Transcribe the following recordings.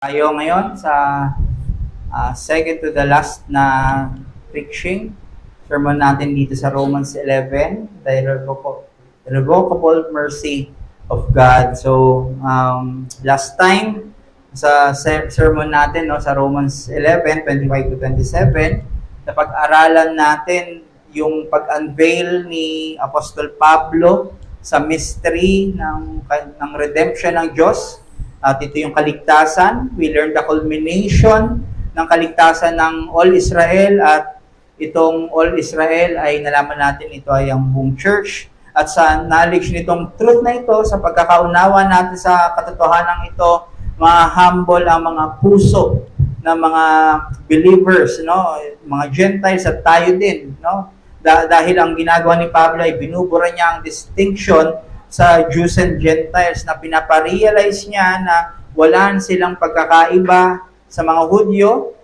Tayo ngayon sa second to the last na preaching sermon natin dito sa Romans 11, the irrevocable mercy of God. So, last time sa sermon natin sa Romans 11, 25 to 27, napag-aralan natin yung pag-unveil ni Apostol Pablo sa mystery ng redemption ng Diyos. At ito yung kaligtasan. We learned the culmination ng kaligtasan ng All Israel, at itong All Israel ay nalaman natin ito ay ang buong church. At sa knowledge nitong truth na ito, sa pagkakaunawa natin sa katotohanan ito, ma-humble ang mga puso ng mga believers, mga Gentiles at tayo din. Dahil ang ginagawa ni Pablo ay binubura niya ang distinction sa Jews and Gentiles, na pinaparealize niya na wala silang pagkakaiba sa mga Hudyo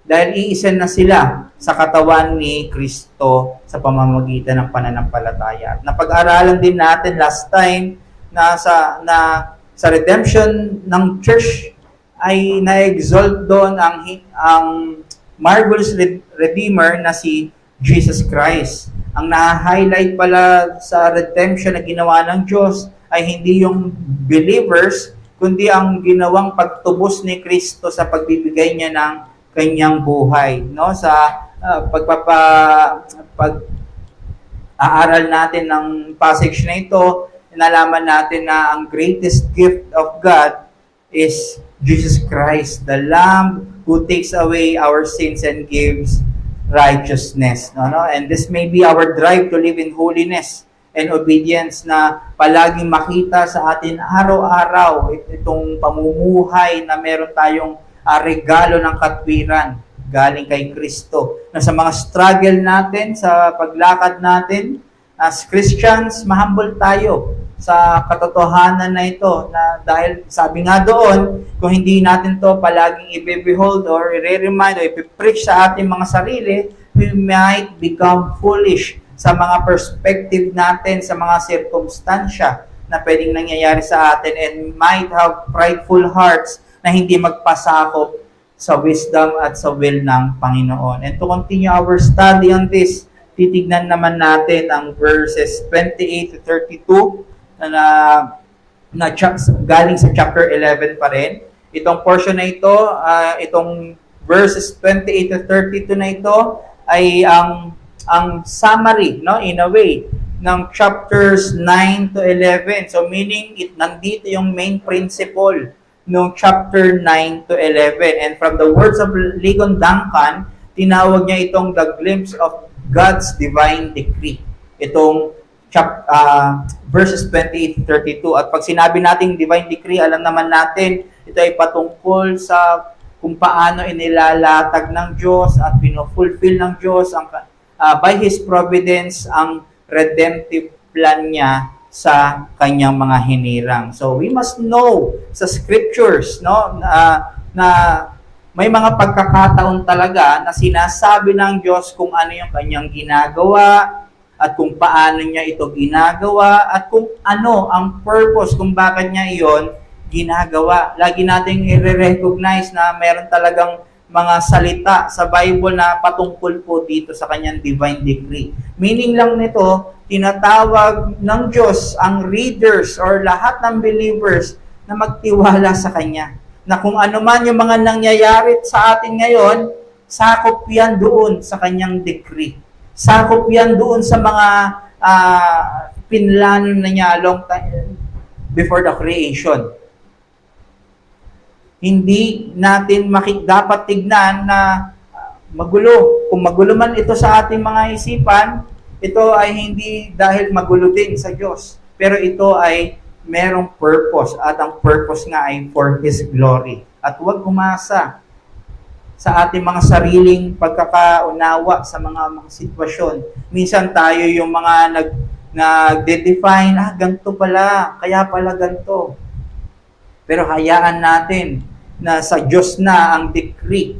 dahil iisa na sila sa katawan ni Kristo sa pamamagitan ng pananampalataya. At napag-aralan din natin last time na sa redemption ng church ay na-exalt doon ang marvelous Redeemer na si Jesus Christ. Ang na-highlight pala sa redemption na ginawa ng Diyos ay hindi yung believers, kundi ang ginawang pagtubos ni Kristo sa pagbibigay niya ng kanyang buhay. Sa pag-aaral natin ng passage na ito, nalaman natin na ang greatest gift of God is Jesus Christ, the Lamb who takes away our sins and gives righteousness. And this may be our drive to live in holiness and obedience, na palaging makita sa atin araw-araw itong pamumuhay na meron tayong regalo ng katwiran galing kay Kristo. Na sa mga struggle natin, sa paglakad natin as Christians, mahumble tayo sa katotohanan na ito, na dahil sabi nga doon, kung hindi natin to palaging i-behold or i-remind o i-preach sa ating mga sarili, we might become foolish sa mga perspective natin, sa mga circumstansya na pwedeng nangyayari sa atin, and might have prideful hearts na hindi magpasakop sa wisdom at sa will ng Panginoon. And to continue our study on this, titignan naman natin ang verses 28 to 32 na galing sa chapter 11 pa rin. Itong portion na ito, itong verses 28 to 32 na ito ay ang summary, in a way, ng chapters 9 to 11. So meaning, nandito yung main principle ng chapter 9 to 11. And from the words of Ligon Duncan, tinawag niya itong the glimpse of God's divine decree. Itong verses 28 to 32. At pag sinabi nating divine decree, alam naman natin, ito ay patungkol sa kung paano inilalatag ng Diyos at pinofulfill ng Diyos by His providence ang redemptive plan niya sa kanyang mga hinirang. So we must know sa scriptures na may mga pagkakataon talaga na sinasabi ng Diyos kung ano yung kanyang ginagawa, at kung paano niya ito ginagawa, at kung ano ang purpose kung bakit niya iyon ginagawa. Lagi nating i-recognize na meron talagang mga salita sa Bible na patungkol po dito sa kanyang divine decree. Meaning lang nito, tinatawag ng Diyos ang readers or lahat ng believers na magtiwala sa Kanya. Na kung ano man yung mga nangyayari sa atin ngayon, sakop yan doon sa kanyang decree. Sakop yan doon sa mga pinlano na niya long time before the creation. Hindi natin dapat tignan na magulo. Kung magulo man ito sa ating mga isipan, ito ay hindi dahil magulo din sa Diyos. Pero ito ay merong purpose, at ang purpose nga ay for His glory. At huwag umasa sa ating mga sariling pagkakaunawa sa mga sitwasyon. Minsan tayo yung mga nag-define, ganito pala, kaya pala ganito. Pero hayaan natin na sa Diyos na ang decree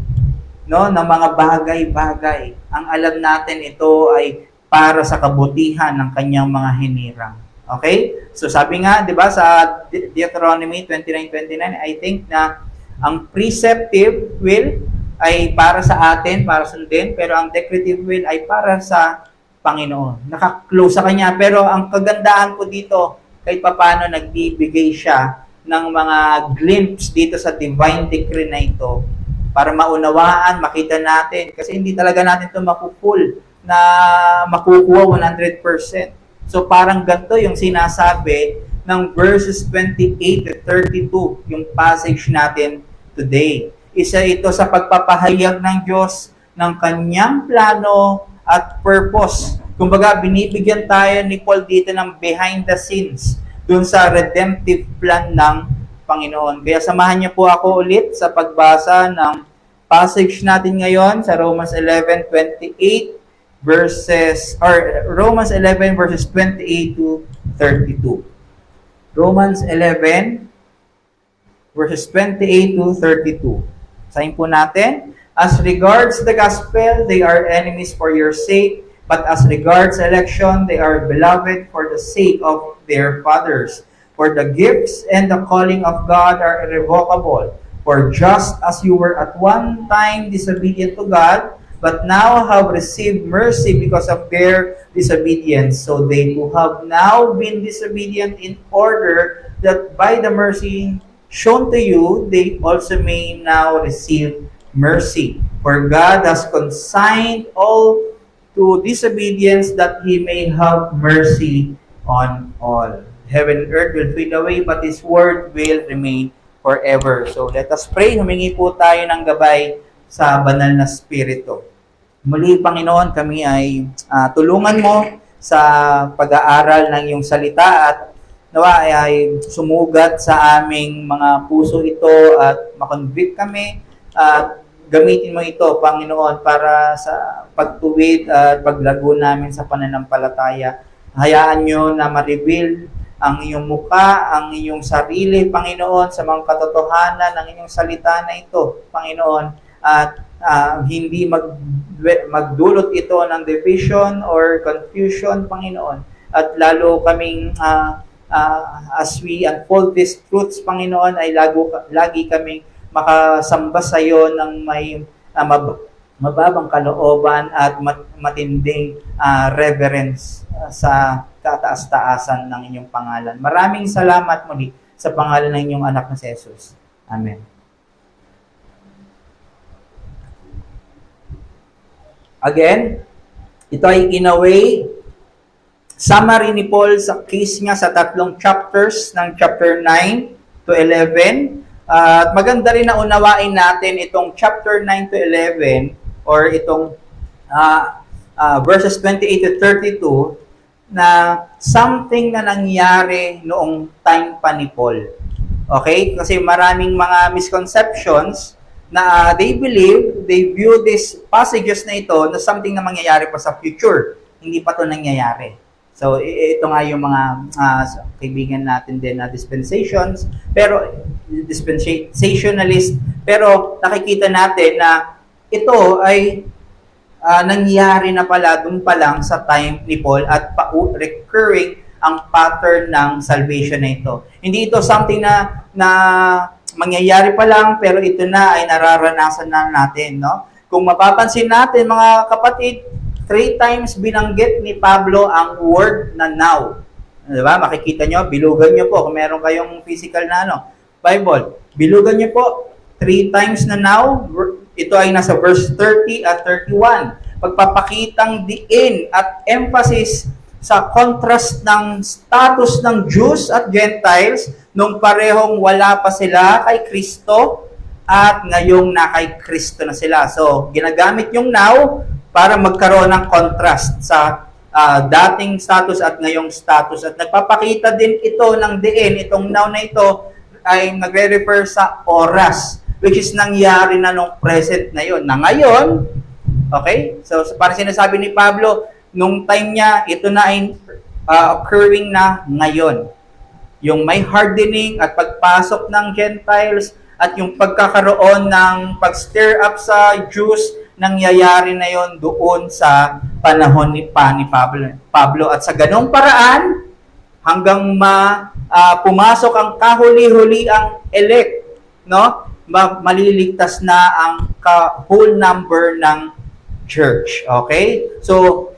ng mga bagay-bagay. Ang alam natin, ito ay para sa kabutihan ng kanyang mga hinirang. Okay? So sabi nga, 'di ba, sa Deuteronomy 29:29, I think na Ang preceptive will ay para sa atin, para sundin, pero ang decretive will ay para sa Panginoon. Nakaklose sa Kanya. Pero ang kagandaan po dito, kahit paano nagbibigay siya ng mga glimpse dito sa divine decree na ito para maunawaan, makita natin. Kasi hindi talaga natin ito makukuha na makukuha 100%. So parang ganito yung sinasabi ng verses 28 to 32, yung passage natin today. Isa ito sa pagpapahayag ng Diyos ng kanyang plano at purpose. Kumbaga, binibigyan tayo ni Paul dito ng behind the scenes dun sa redemptive plan ng Panginoon. Kaya samahan niyo po ako ulit sa pagbasa ng passage natin ngayon sa Romans 11:28 Romans 11 verses 28 to 32. Romans 11 verses 28 to 32. Sayin po natin, as regards the gospel, they are enemies for your sake, but as regards election, they are beloved for the sake of their fathers. For the gifts and the calling of God are irrevocable. For just as you were at one time disobedient to God, but now have received mercy because of their disobedience, so they who have now been disobedient in order that by the mercy shown to you, they also may now receive mercy. For God has consigned all to disobedience that He may have mercy on all. Heaven and earth will fade away, but His word will remain forever. So let us pray. Humingi po tayo ng gabay sa banal na Espiritu. Muli, Panginoon, kami ay tulungan mo sa pag-aaral ng iyong salita at nawa ay sumugat sa aming mga puso ito at makonvict kami at gamitin mo ito, Panginoon, para sa pagtuwid at paglago namin sa pananampalataya. Hayaan nyo na ma-reveal ang iyong muka, ang iyong sarili, Panginoon, sa mga katotohanan ng inyong salita na ito, Panginoon, at hindi magdulot ito ng division or confusion, Panginoon. At lalo kaming, as we unfold these truths, Panginoon, ay lagi kaming makasamba sa iyo ng may mababang kalooban at matinding reverence sa kataas-taasan ng inyong pangalan. Maraming salamat muli sa pangalan ng inyong anak na si Jesus. Amen. Again, ito ay in a way summary ni Paul sa case niya sa tatlong chapters ng chapter 9 to 11. At maganda rin na unawain natin itong chapter 9 to 11 or itong verses 28 to 32 na something na nangyari noong time pa ni Paul. Okay? Kasi maraming mga misconceptions na they view these passages na ito na something na mangyayari pa sa future. Hindi pa ito nangyayari. So, ito nga yung mga kaibigan natin din na dispensationalist. Pero nakikita natin na ito ay nangyari na pala dun pa lang sa time ni Paul at recurring ang pattern ng salvation na ito. Hindi ito something na mangyayari pa lang pero ito na ay nararanasan na natin, no? Kung mapapansin natin, mga kapatid, 3 times binanggit ni Pablo ang word na now. Diba? Makikita nyo, bilugan nyo po kung meron kayong physical na Bible. Bilugan nyo po 3 times na now. Ito ay nasa verse 30 at 31. Pagpapakitang diin at emphasis sa contrast ng status ng Jews at Gentiles nung parehong wala pa sila kay Kristo at ngayong na kay Kristo na sila. So, ginagamit yung now para magkaroon ng contrast sa dating status at ngayong status. At nagpapakita din ito ng diin, itong now na ito ay nagre-refer sa oras, which is nangyari na nung present na yon. Na ngayon, okay? So, parang sinasabi ni Pablo, nung time niya, ito na ay occurring na ngayon. Yung may hardening at pagpasok ng Gentiles at yung pagkakaroon ng pag-stir up sa Jews, nangyayari na yon doon sa panahon ni Pablo. At sa ganong paraan, hanggang pumasok ang kahuli-huli ang elect, no? maliligtas na ang whole number ng church. Okay? So,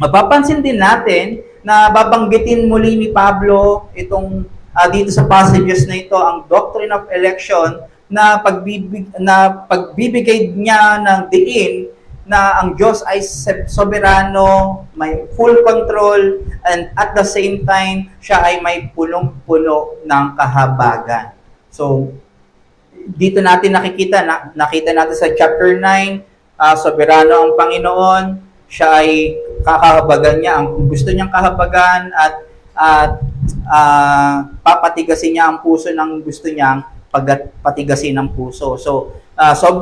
mapapansin din natin na babanggitin muli ni Pablo itong dito sa passages na ito, ang doctrine of election na pagbibigay niya ng diin na ang Diyos ay soberano, may full control, and at the same time, siya ay may punong-puno ng kahabagan. So, dito natin nakita natin sa chapter 9, soberano ang Panginoon, siya ay kakahabagan niya ang gusto niyang kahabagan at papatigasin niya ang puso ng gusto niyang patigasin ng puso. So,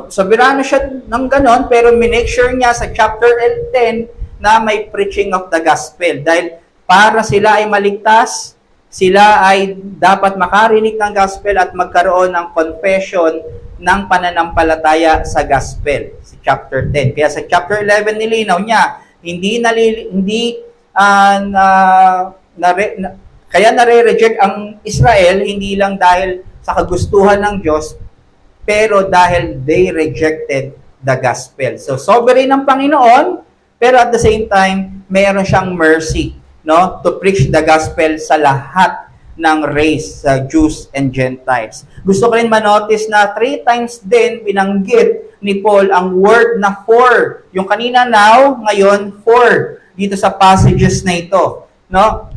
soberano siya ng ganon, pero minake sure niya sa chapter 10 na may preaching of the gospel. Dahil para sila ay maligtas, sila ay dapat makarinig ng gospel at magkaroon ng confession ng pananampalataya sa gospel. Sa chapter 10. Kaya sa chapter 11 nilinaw niya, kaya nare-reject ang Israel hindi lang dahil sa kagustuhan ng Diyos, pero dahil they rejected the gospel. So, sovereign ng Panginoon, pero at the same time, mayroon siyang mercy, no, to preach the gospel sa lahat ng race, Jews and Gentiles. Gusto ko rin manotice na 3 times din binanggit ni Paul ang word na for. Yung kanina now, ngayon for, dito sa passages na ito, no?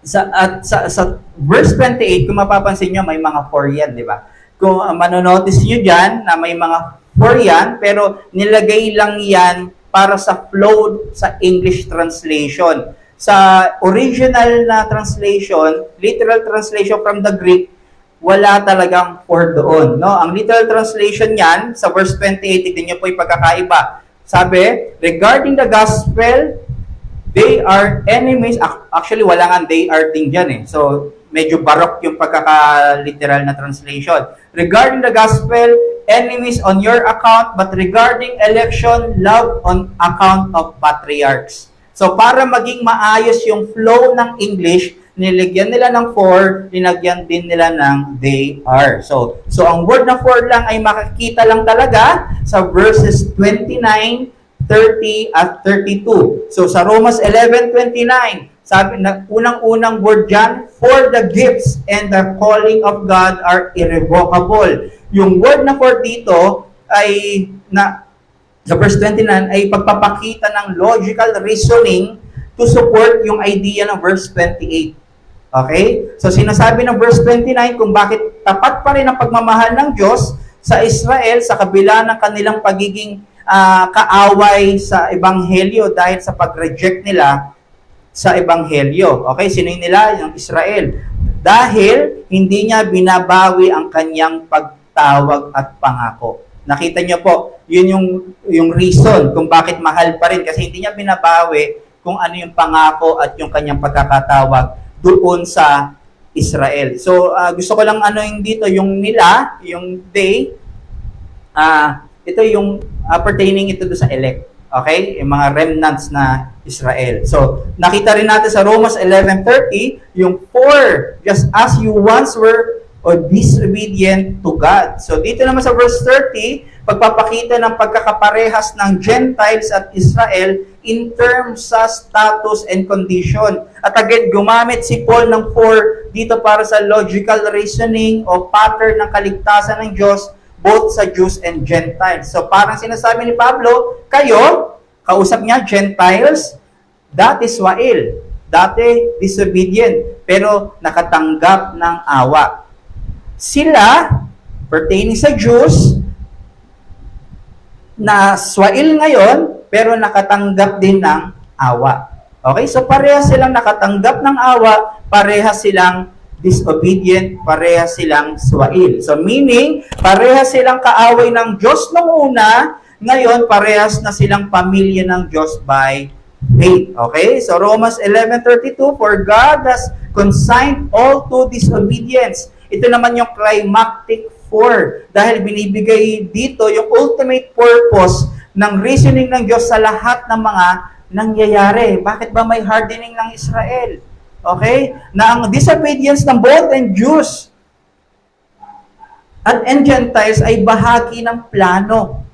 Sa verse 28, kung mapapansin nyo, may mga for yan, di ba? Kung manonotice nyo dyan na may mga for yan, pero nilagay lang yan para sa flow sa English translation. Sa original na translation, literal translation from the Greek, wala talagang for doon. No? Ang literal translation yan, sa verse 28, tignan nyo po yung pagkakaiba. Sabi, regarding the gospel, they are enemies. Actually, wala nga they are din dyan eh. So, medyo barok yung pagkaka-literal na translation. Regarding the gospel, enemies on your account, but regarding election, love on account of patriarchs. So, para maging maayos yung flow ng English, nilagyan nila ng for, linagyan din nila ng they are. So ang word na for lang ay makikita lang talaga sa verses 29, 30 at 32. So sa Romans 11:29, sabi na unang-unang word dyan, for the gifts and the calling of God are irrevocable. Yung word na for dito ay sa verse 29 ay pagpapakita ng logical reasoning to support yung idea ng verse 28. Okay? So sinasabi ng verse 29 kung bakit tapat pa rin ang pagmamahal ng Diyos sa Israel sa kabila ng kanilang pagiging kaaway sa Ebanghelyo dahil sa pag-reject nila sa Ebanghelyo. Okay? Sino nila? Yung Israel. Dahil hindi niya binabawi ang kanyang pagtawag at pangako. Nakita niyo po, yun yung reason kung bakit mahal pa rin kasi hindi niya binabawi kung ano yung pangako at yung kanyang pagkakatawag doon sa Israel. So, gusto ko lang yung dito, yung nila, yung they, ito yung pertaining ito doon sa elect. Okay? Yung mga remnants na Israel. So, nakita rin natin sa Romans 11:30, yung for, just as you once were disobedient to God. So, dito naman sa verse 30, pagpapakita ng pagkakaparehas ng Gentiles at Israel in terms sa status and condition. At again, gumamit si Paul ng for dito para sa logical reasoning o pattern ng kaligtasan ng Diyos both sa Jews and Gentiles. So parang sinasabi ni Pablo, kayo, kausap niya, Gentiles, dati swail, dati disobedient, pero nakatanggap ng awa. Sila, pertaining sa Jews, na swail ngayon, pero nakatanggap din ng awa. Okay? So parehas silang nakatanggap ng awa, parehas silang disobedient, parehas silang swail. So meaning, parehas silang kaaway ng Diyos nung una, ngayon parehas na silang pamilya ng Diyos by faith. Okay? So Romans 11:32, for God has consigned all to disobedience. Ito naman yung climactic for, dahil binibigay dito yung ultimate purpose ng reasoning ng Diyos sa lahat ng mga nangyayari. Bakit ba may hardening ng Israel? Okay? Na ang disobedience ng both and Jews and Gentiles ay bahagi ng plano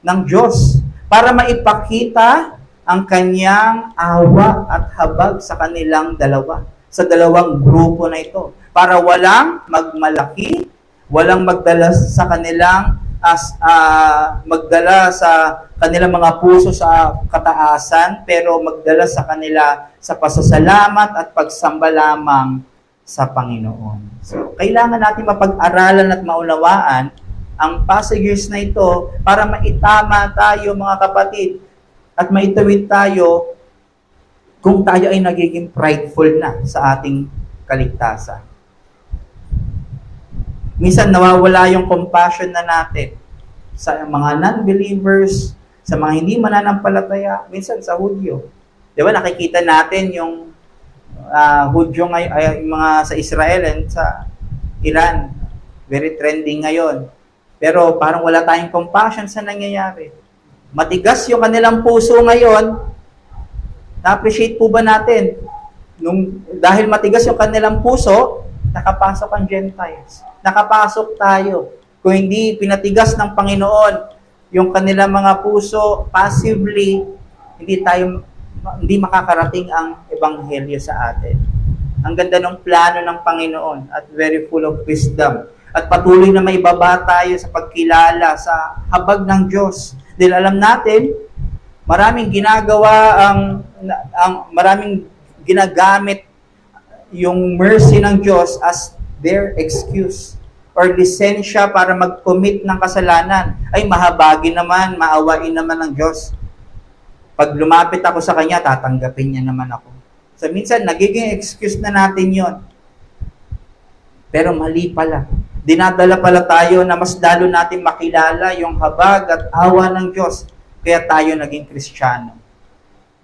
ng Diyos para maipakita ang kanyang awa at habag sa kanilang dalawa, sa dalawang grupo na ito. Para walang magmalaki, walang magdala sa kanilang mga puso sa kataasan, pero magdala sa kanila sa pasasalamat at pagsamba lamang sa Panginoon. So, kailangan natin mapag-aralan at maunawaan ang passages na ito para maitama tayo, mga kapatid, at maitawid tayo kung tayo ay nagiging prideful na sa ating kaligtasan. Minsan nawawala yung compassion na natin sa mga non-believers, sa mga hindi mananampalataya, minsan sa Hudyo. Di ba, nakikita natin yung Hudyo ngayon, yung mga sa Israel and sa Iran. Very trending ngayon. Pero parang wala tayong compassion sa nangyayari. Matigas yung kanilang puso ngayon. Na-appreciate po ba natin? Dahil matigas yung kanilang puso, nakapasok ang Gentiles. Nakapasok tayo. Kung hindi pinatigas ng Panginoon yung kanilang mga puso, passively, hindi makakarating ang Ebanghelyo sa atin. Ang ganda ng plano ng Panginoon at very full of wisdom. At patuloy na may baba tayo sa pagkilala sa habag ng Diyos. Dahil alam natin, maraming ginagamit yung mercy ng Diyos as their excuse or lisensya para mag-commit ng kasalanan. Ay, mahabagin naman, maawain naman ng Diyos. Pag lumapit ako sa Kanya, tatanggapin niya naman ako. So, minsan, nagiging excuse na natin yon. Pero mali pala. Dinadala pala tayo na mas lalo natin makilala yung habag at awa ng Diyos. Kaya tayo naging Kristiyano.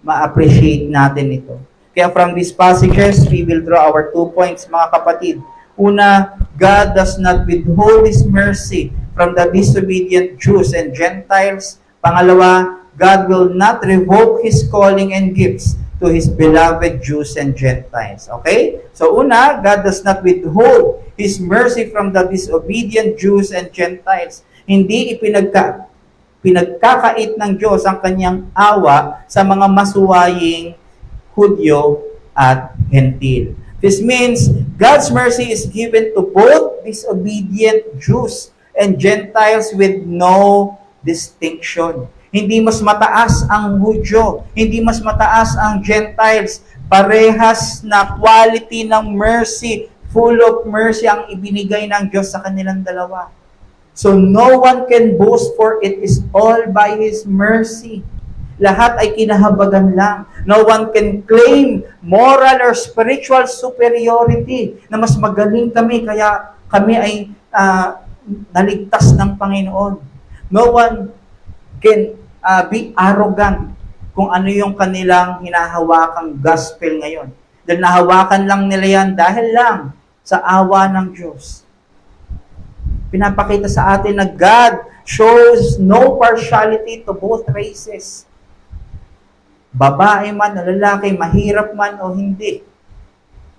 Ma-appreciate natin ito. Kaya from these passages, we will draw our 2 points, mga kapatid. Una, God does not withhold His mercy from the disobedient Jews and Gentiles. Pangalawa, God will not revoke His calling and gifts to His beloved Jews and Gentiles. Okay? So una, God does not withhold His mercy from the disobedient Jews and Gentiles. Hindi pinagkakait ng Diyos ang kanyang awa sa mga masuwaying Hudyo at Gentil. This means God's mercy is given to both disobedient Jews and Gentiles with no distinction. Hindi mas mataas ang Hudyo, hindi mas mataas ang Gentiles. Parehas na quality ng mercy, full of mercy ang ibinigay ng Diyos sa kanilang dalawa. So no one can boast, for it is all by His mercy. Lahat ay kinahabagan lang. No one can claim moral or spiritual superiority na mas magaling kami, kaya kami ay naligtas ng Panginoon. No one can be arrogant kung ano yung kanilang hinahawakang gospel ngayon. Dahil nahawakan lang nila yan dahil lang sa awa ng Diyos. Pinapakita sa atin na God shows no partiality to both races. Babae man o lalaki, mahirap man o hindi,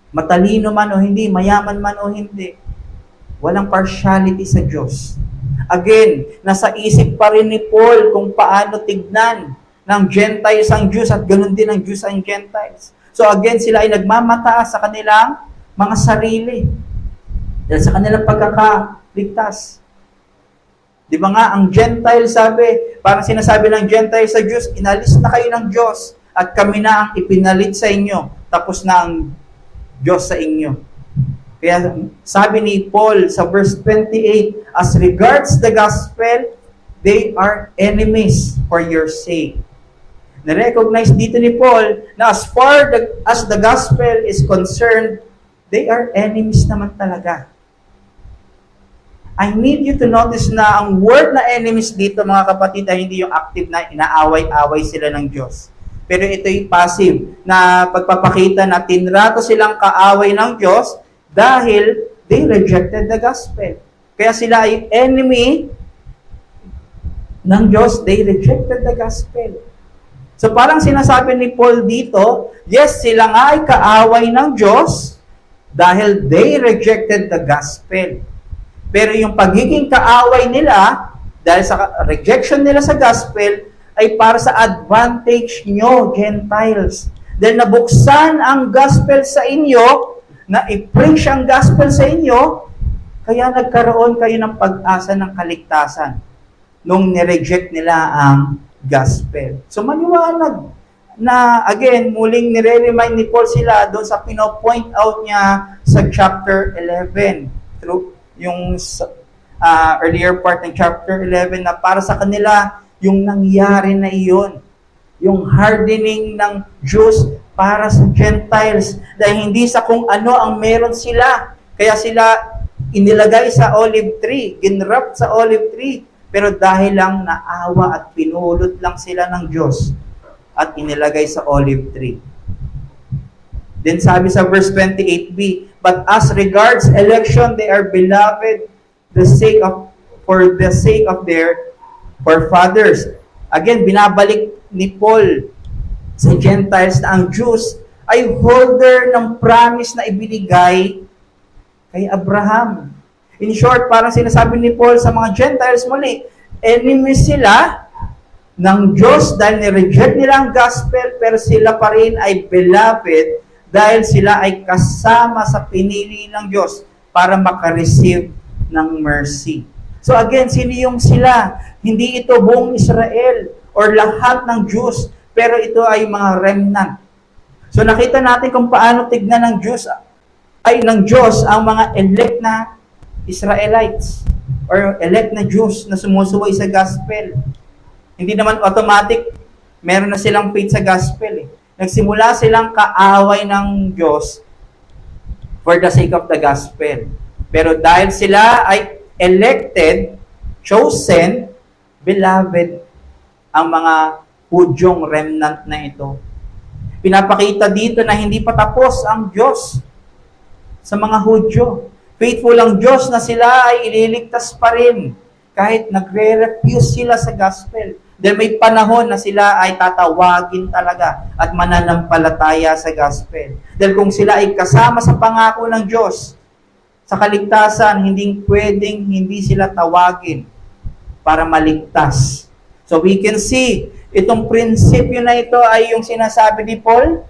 matalino man o hindi, mayaman man o hindi, walang partiality sa Diyos. Again, nasa isip pa rin ni Paul kung paano tignan ng Gentiles ang Jews at ganoon din ng Jews ang Gentiles. So again, sila ay nagmamataas sa kanilang mga sarili. Dahil sa kanilang pagkakaligtas. Di ba nga, ang Gentile sabi, parang sinasabi ng Gentile sa Jews, inalis na kayo ng Diyos at kami na ang ipinalit sa inyo. Tapos na ang Diyos sa inyo. Kaya sabi ni Paul sa verse 28, as regards the gospel, they are enemies for your sake. Na-recognize dito ni Paul na as far as the gospel is concerned, they are enemies naman talaga. I need you to notice na ang word na enemies dito, mga kapatid, ay hindi yung active na inaaway-away sila ng Diyos. Pero ito'y passive na pagpapakita na tinrato silang kaaway ng Diyos dahil they rejected the gospel. Kaya sila ay enemy ng Diyos, they rejected the gospel. So parang sinasabi ni Paul dito, yes, sila nga ay kaaway ng Diyos dahil they rejected the gospel. Pero yung pagiging kaaway nila, dahil sa rejection nila sa gospel, ay para sa advantage nyo, Gentiles. Dahil nabuksan ang gospel sa inyo, na i-preach ang gospel sa inyo, kaya nagkaroon kayo ng pag-asa ng kaligtasan nung nireject nila ang gospel. So maliwanag na, again, muling nire-remind ni Paul sila doon sa pino-point out niya sa chapter 11. Through yung earlier part ng chapter 11 na para sa kanila, yung nangyari na iyon. Yung hardening ng Jews para sa Gentiles. Dahil hindi sa kung ano ang meron sila. Kaya sila inilagay sa olive tree, ginwrap sa olive tree. Pero dahil lang naawa at pinulot lang sila ng Diyos at inilagay sa olive tree. Then sabi sa verse 28b, but as regards election, they are beloved for the sake of their forefathers. Again, binabalik ni Paul sa Gentiles na ang Jews ay holder ng promise na ibinigay kay Abraham. In short, parang sinasabi ni Paul sa mga Gentiles muli, enemies sila ng Diyos dahil ni-reject nila ang gospel, pero sila pa rin ay beloved dahil sila ay kasama sa pinili ng Diyos para makareceive ng mercy. So again, sino yung sila? Hindi ito buong Israel or lahat ng Jews, pero ito ay mga remnant. So nakita natin kung paano tignan ng Diyos ang mga elect na Israelites or elect na Jews na sumusuway sa gospel. Hindi naman automatic meron na silang faith sa gospel. Nagsimula silang kaaway ng Diyos for the sake of the gospel. Pero dahil sila ay elected, chosen, beloved, ang mga Hudyong remnant na ito. Pinapakita dito na hindi pa tapos ang Diyos sa mga Hudyo. Faithful ang Diyos na sila ay ililigtas pa rin kahit nagre-refuse sila sa gospel. Dahil may panahon na sila ay tatawagin talaga at mananampalataya sa gospel. Dahil kung sila ay kasama sa pangako ng Diyos, sa kaligtasan, hindi pwedeng hindi sila tawagin para maligtas. So we can see, itong prinsipyo na ito ay yung sinasabi ni Paul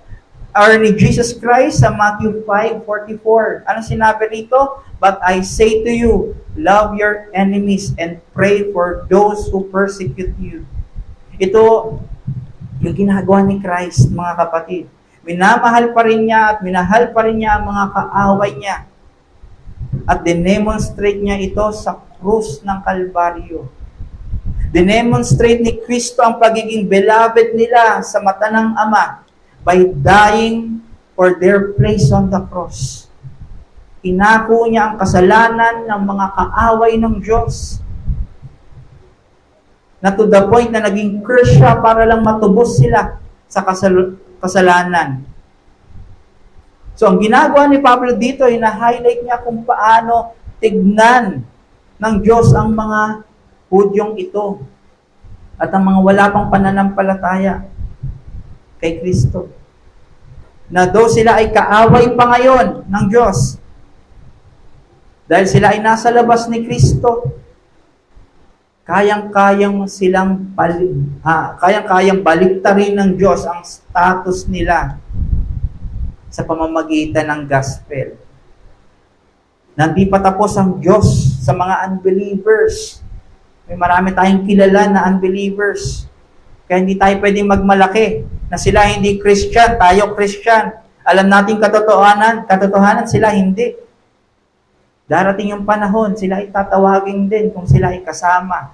or ni Jesus Christ sa Matthew 5:44. Anong sinabi rito? But I say to you, love your enemies and pray for those who persecute you. Ito yung ginagawa ni Christ, mga kapatid. Minamahal pa rin niya at minahal pa rin niya ang mga kaaway niya. At dinemonstrate niya ito sa krus ng Kalbaryo. Dinemonstrate ni Kristo ang pagiging beloved nila sa mata ng Ama by dying for their place on the cross. Inako niya ang kasalanan ng mga kaaway ng Diyos na to the point na naging curse siya para lang matubos sila sa kasalanan. So, ang ginagawa ni Pablo dito ay na-highlight niya kung paano tignan ng Diyos ang mga Hudyong ito at ang mga wala pang pananampalataya kay Kristo. Na though sila ay kaaway pa ngayon ng Diyos, dahil sila ay nasa labas ni Kristo, kayang-kayang baliktarin ng Diyos ang status nila sa pamamagitan ng gospel. Nandi pa tapos ang Diyos sa mga unbelievers. May marami tayong kilala na unbelievers. Kaya hindi tayo pwedeng magmalaki na sila hindi Christian, tayo Christian. Alam natin katotohanan sila hindi. Darating yung panahon, sila ay tatawagin din kung sila ay kasama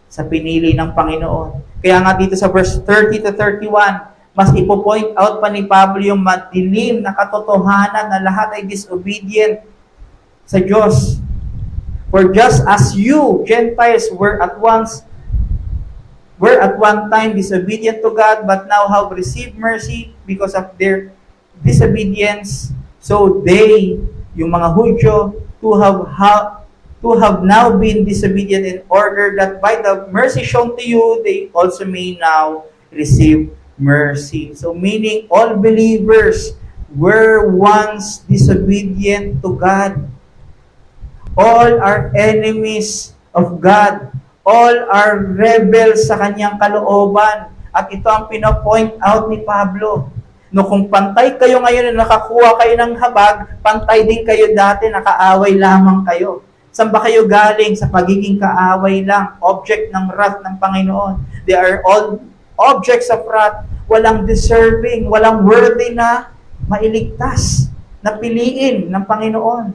sa pinili ng Panginoon. Kaya nga dito sa verse 30 to 31, mas ipo-point out pa ni Pablo yung madilim na katotohanan na lahat ay disobedient sa Diyos. For just as you, Gentiles, were at one time disobedient to God, but now have received mercy because of their disobedience, so they, yung mga Hudyo, to have now been disobedient in order that by the mercy shown to you, they also may now receive mercy. So meaning all believers were once disobedient to God. All are enemies of God. All are rebels sa kanyang kalooban. At ito ang pinapoint out ni Pablo. No, kung pantay kayo ngayon na nakakuha kayo ng habag, pantay din kayo dati, nakaaway lamang kayo. Saan ba kayo galing? Sa pagiging kaaway lang, object ng wrath ng Panginoon. They are all objects of wrath, walang deserving, walang worthy na mailigtas, na piliin ng Panginoon.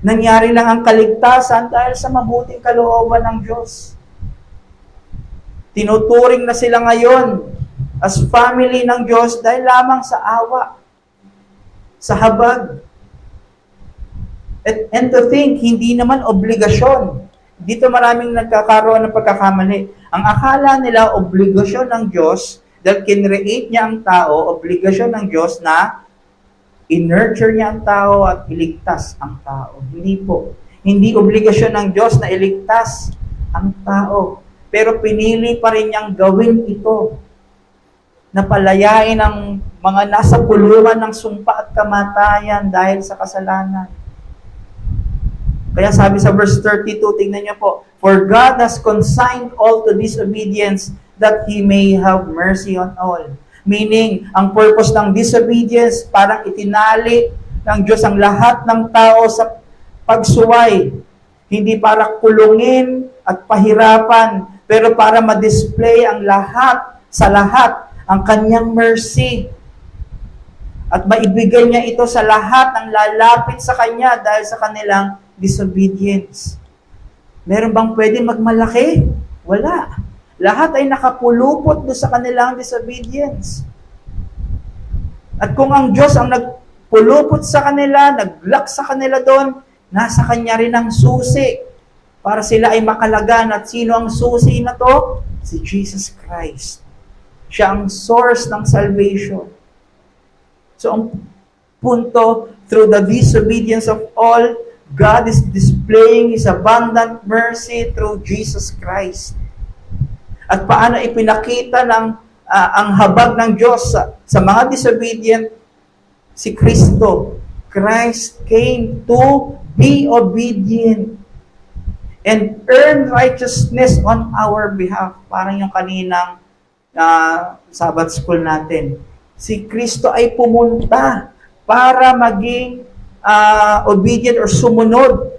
Nangyari lang ang kaligtasan dahil sa mabuting kalooban ng Diyos. Tinuturing na sila ngayon as family ng Diyos dahil lamang sa awa, sa habag. And to think, hindi naman obligasyon. Dito maraming nagkakaroon ng pagkakamali. Ang akala nila obligasyon ng Diyos, dahil kinreate niya ang tao, obligasyon ng Diyos na i-nurture niya ang tao at iligtas ang tao. Hindi po. Hindi obligasyon ng Diyos na iligtas ang tao. Pero pinili pa rin niyang gawin ito. Napalayain ang mga nasa puluhan ng sumpa at kamatayan dahil sa kasalanan. Kaya sabi sa verse 32, tingnan niyo po, "For God has consigned all to disobedience that He may have mercy on all." Meaning, ang purpose ng disobedience, parang itinali ng Diyos ang lahat ng tao sa pagsuway. Hindi para kulungin at pahirapan, pero para ma-display ang lahat, sa lahat, ang kanyang mercy. At maibigay niya ito sa lahat ng lalapit sa kanya dahil sa kanilang disobedience. Meron bang pwede magmalaki? Wala. Lahat ay nakapulupot doon sa kanilang disobedience. At kung ang Diyos ang nagpulupot sa kanila, naglock sa kanila doon, nasa Kanya rin ang susi para sila ay makalagan. At sino ang susi na to? Si Jesus Christ. Siya ang source ng salvation. So ang punto, through the disobedience of all, God is displaying His abundant mercy through Jesus Christ. At paano ipinakita ng ang habag ng Diyos sa mga disobedient? Si Kristo. Christ came to be obedient and earn righteousness on our behalf. Parang yung kaninang Sabbath school natin. Si Kristo ay pumunta para maging obedient or sumunod.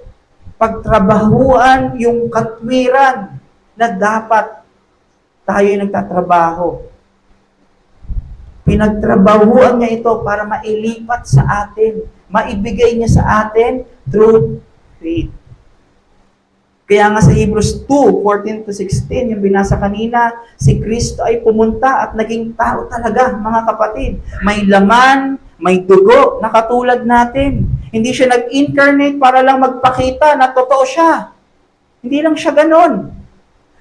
Pagtrabahuan yung katwiran na dapat tayo ay nagtatrabaho. Pinagtrabahuan niya ito para mailipat sa atin. Maibigay niya sa atin through faith. Kaya nga sa Hebrews 2:14-16, yung binasa kanina, si Kristo ay pumunta at naging tao talaga, mga kapatid. May laman, may dugo na katulad natin. Hindi siya nag-incarnate para lang magpakita na totoo siya. Hindi lang siya ganon.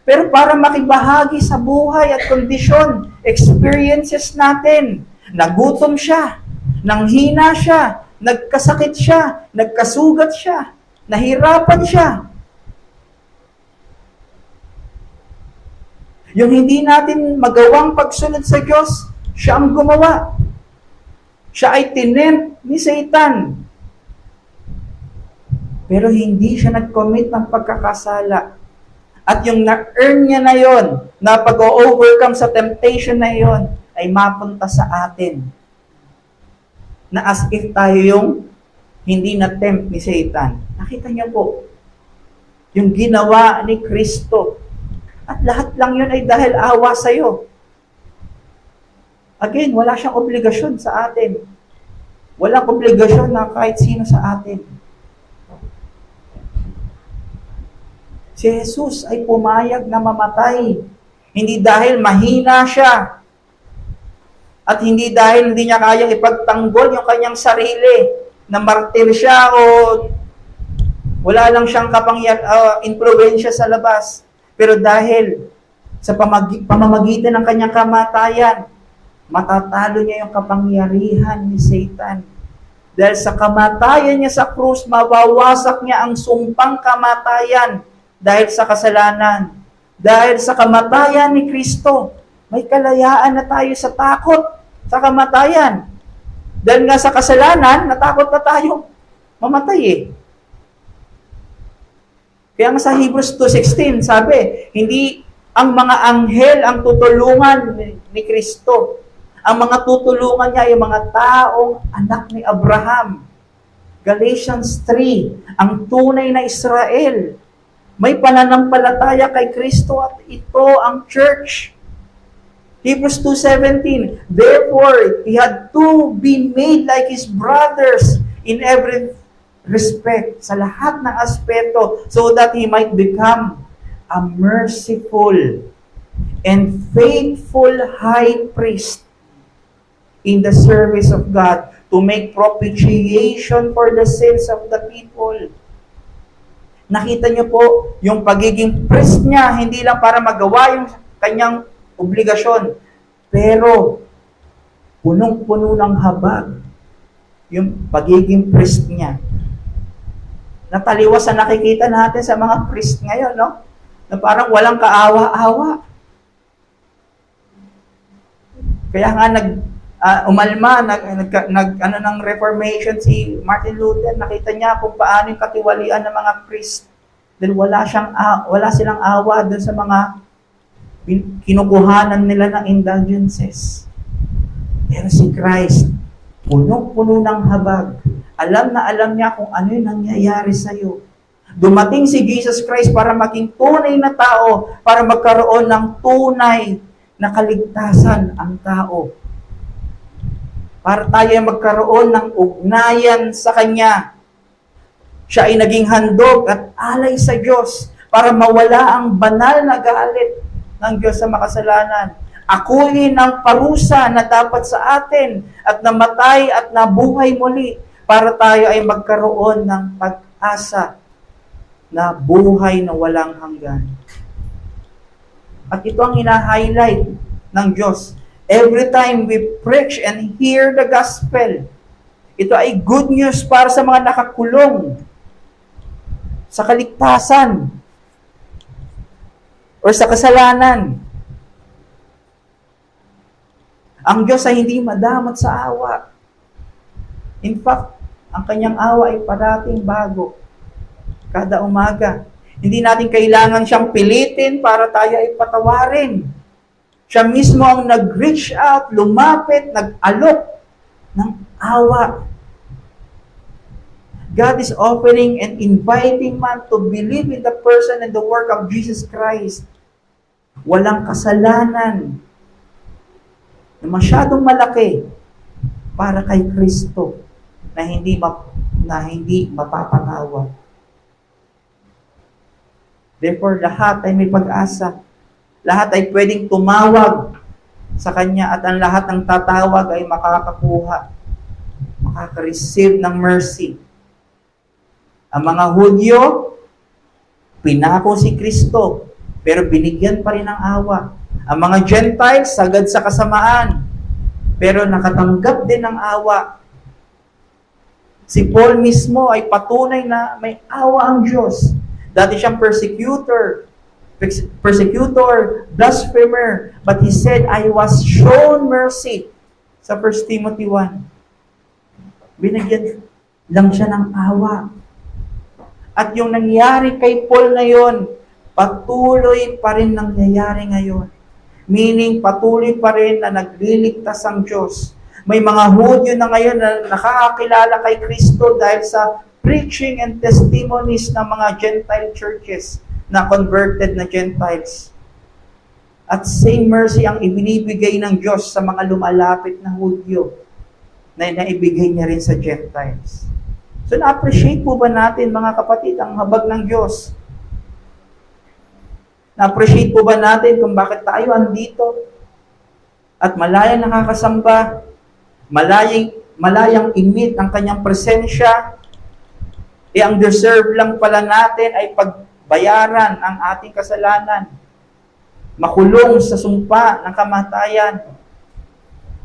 Pero para makibahagi sa buhay at kondisyon, experiences natin. Nagutom siya, nanghina siya, nagkasakit siya, nagkasugat siya, nahirapan siya. Yung hindi natin magawang pagsunod sa Diyos, siya ang gumawa. Siya ay tinempt ni Satan. Pero hindi siya nag-commit ng pagkakasala. At yung na-earn niya na yon, na pag-overcome sa temptation na yon, ay mapunta sa atin. Na as if tayo yung hindi na-tempt ni Satan. Nakita niyo po, yung ginawa ni Kristo. At lahat lang yun ay dahil awa sa'yo. Again, wala siyang obligasyon sa atin. Walang obligasyon na kahit sino sa atin. Si Jesus ay pumayag na mamatay. Hindi dahil mahina siya. At hindi dahil hindi niya kayang ipagtanggol yung kanyang sarili. Na martir siya o wala lang siyang influensya sa labas. Pero dahil sa pamamagitan ng kanyang kamatayan, matatalo niya yung kapangyarihan ni Satan. Dahil sa kamatayan niya sa krus, mawawasak niya ang sumpang kamatayan. Dahil sa kasalanan, dahil sa kamatayan ni Kristo, may kalayaan na tayo sa takot sa kamatayan. Dahil nga sa kasalanan, natakot na tayo. mamatay eh. Kaya nga sa Hebrews 2:16, sabi, hindi ang mga anghel ang tutulungan ni Kristo. Ang mga tutulungan niya ay mga taong anak ni Abraham. Galatians 3, ang tunay na Israel. May pananampalataya kay Kristo at ito ang church. Hebrews 2:17, therefore, he had to be made like his brothers in every respect, sa lahat ng aspeto, so that he might become a merciful and faithful high priest in the service of God to make propitiation for the sins of the people. Nakita niyo po, yung pagiging priest niya, hindi lang para magawa yung kanyang obligasyon, pero punong-puno ng habag yung pagiging priest niya. Nataliwas sa nakikita natin sa mga priest ngayon, no? Na parang walang kaawa-awa. Kaya nga umalma ng Reformation si Martin Luther, nakita niya kung paano yung katiwalian ng mga priest. Dahil wala silang awa doon sa mga kinukuhanan nila ng indulgences. Pero si Christ, puno-puno ng habag. Alam na alam niya kung ano yung nangyayari sa'yo. Dumating si Jesus Christ para maging tunay na tao, para magkaroon ng tunay na kaligtasan ang tao. Para tayo ay magkaroon ng ugnayan sa Kanya. Siya ay naging handog at alay sa Diyos para mawala ang banal na galit ng Diyos sa makasalanan. Akuin ang parusa na dapat sa atin at namatay at nabuhay muli para tayo ay magkaroon ng pag-asa na buhay na walang hanggan. At ito ang ina-highlight ng Diyos. Every time we preach and hear the gospel, ito ay good news para sa mga nakakulong sa kaligtasan o sa kasalanan. Ang Diyos ay hindi madamot sa awa. In fact, ang kanyang awa ay parating bago. Kada umaga. Hindi natin kailangan siyang pilitin para tayo ay patawarin. Siya mismo ang nag-reach out, lumapit, nag-alok ng awa. God is offering and inviting man to believe in the person and the work of Jesus Christ. Walang kasalanan na masyadong malaki para kay Kristo na hindi mapapatawa. Therefore, lahat ay may pag-asa. Lahat ay pwedeng tumawag sa Kanya at ang lahat ng tatawag ay makakakuha, makaka-receive ng mercy. Ang mga Hudyo, pinako si Kristo, pero binigyan pa rin ng awa. Ang mga Gentiles, sagad sa kasamaan, pero nakatanggap din ng awa. Si Paul mismo ay patunay na may awa ang Diyos. Dati siyang persecutor, blasphemer, but he said, I was shown mercy sa 1 Timothy 1. Binigyan lang siya ng awa. At yung nangyari kay Paul ngayon, patuloy pa rin nangyayari ngayon. Meaning, patuloy pa rin na nagliligtas ang Diyos. May mga Hudyo na ngayon na nakakakilala kay Kristo dahil sa preaching and testimonies ng mga Gentile churches na converted na Gentiles. At same mercy ang ibinibigay ng Diyos sa mga lumalapit na Hudyo na naibigay niya rin sa Gentiles. So, na-appreciate po ba natin, mga kapatid, ang habag ng Diyos? Na-appreciate po ba natin kung bakit tayo andito? At malayang nakakasamba, malayang imit ang kanyang presensya, ang deserve lang pala natin ay pagbayaran ang ating kasalanan. Makulong sa sumpa ng kamatayan.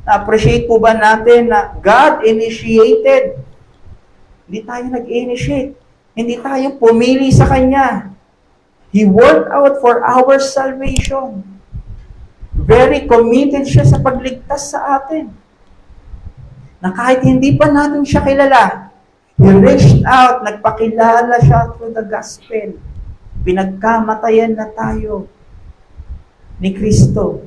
Na-appreciate po ba natin na God initiated? Hindi tayo nag-initiate. Hindi tayo pumili sa Kanya. He worked out for our salvation. Very committed siya sa pagligtas sa atin. Na kahit hindi pa natin siya kilala, He reached out, nagpakilala siya through the gospel. Pinagkamatayan na tayo ni Kristo.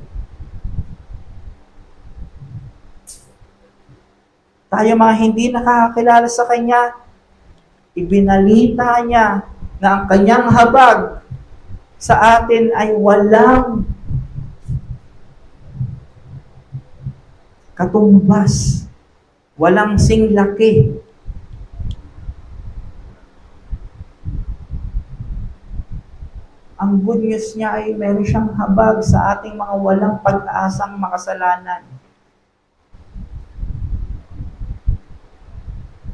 Tayo mga hindi nakakakilala sa Kanya, ibinalita niya na ang Kanyang habag sa atin ay walang katumbas, walang singlaki. Ang good news niya ay meron siyang habag sa ating mga walang pag-asang makasalanan.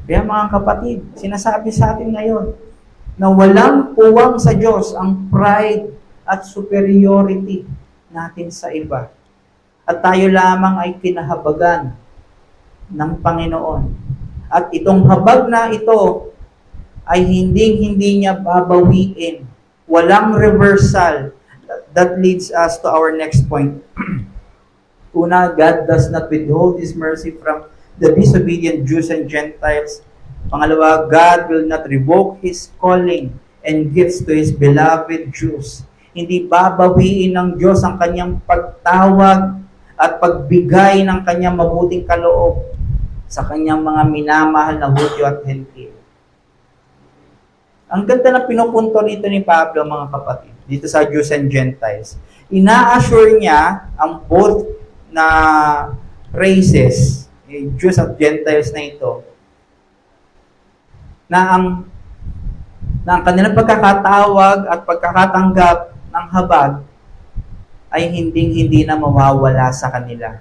Kaya mga kapatid, sinasabi sa atin ngayon na walang puwang sa Diyos ang pride at superiority natin sa iba. At tayo lamang ay kinahabagan ng Panginoon. At itong habag na ito ay hindi niya babawiin. Walang reversal. That leads us to our next point. Una, God does not withhold His mercy from the disobedient Jews and Gentiles. Pangalawa, God will not revoke His calling and gifts to His beloved Jews. Hindi babawiin ng Diyos ang Kanyang pagtawag at pagbigay ng Kanyang mabuting kaloob sa Kanyang mga minamahal na Hudyo at Hentil. Ang ganda na pinupunto nito ni Pablo, mga kapatid, dito sa Jews and Gentiles. Ina-assure niya ang both na races, Jews at Gentiles na ito, na ang kanilang pagkakatawag at pagkakatanggap ng habag ay hindi na mawawala sa kanila.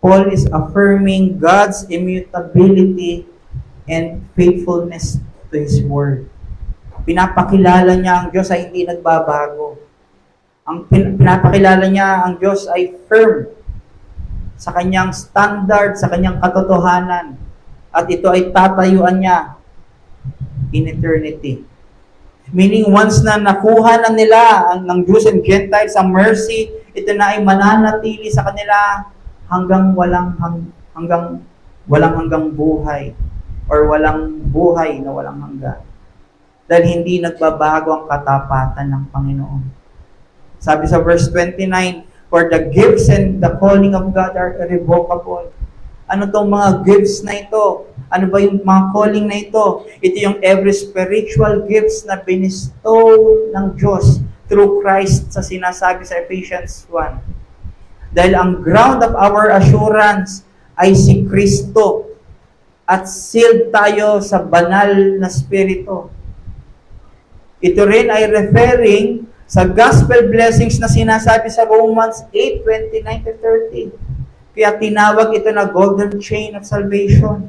Paul is affirming God's immutability and faithfulness to His Word. Pinapakilala niya ang Diyos ay hindi nagbabago. Ang pinapakilala niya ang Diyos ay firm sa Kanyang standard, sa Kanyang katotohanan. At ito ay tatayuan niya in eternity. Meaning, once na nakuha na nila ng Jews and Gentiles ang mercy, ito na ay mananatili sa kanila hanggang walang hanggang buhay. Or walang buhay na walang hanggan. Dahil hindi nagbabago ang katapatan ng Panginoon. Sabi sa verse 29, for the gifts and the calling of God are irrevocable. Ano tong mga gifts na ito? Ano ba yung mga calling na ito? Ito yung every spiritual gifts na binistow ng Diyos through Christ sa sinasabi sa Ephesians 1. Dahil ang ground of our assurance ay si Kristo. At sealed tayo sa banal na spirito. Ito rin ay referring sa gospel blessings na sinasabi sa Romans 8:29-30. Kaya tinawag ito na golden chain of salvation.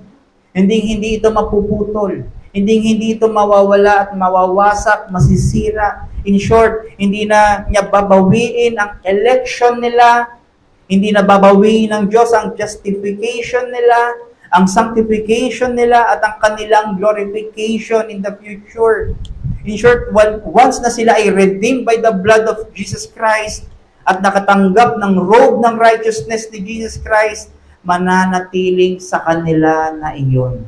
Hindi ito mapuputol. Hindi ito mawawala at mawawasak, masisira. In short, hindi na niya babawiin ang election nila. Hindi na babawiin ng Diyos ang justification nila, ang sanctification nila, at ang kanilang glorification in the future. In short, once na sila ay redeemed by the blood of Jesus Christ at nakatanggap ng robe ng righteousness ni Jesus Christ, mananatiling sa kanila na iyon.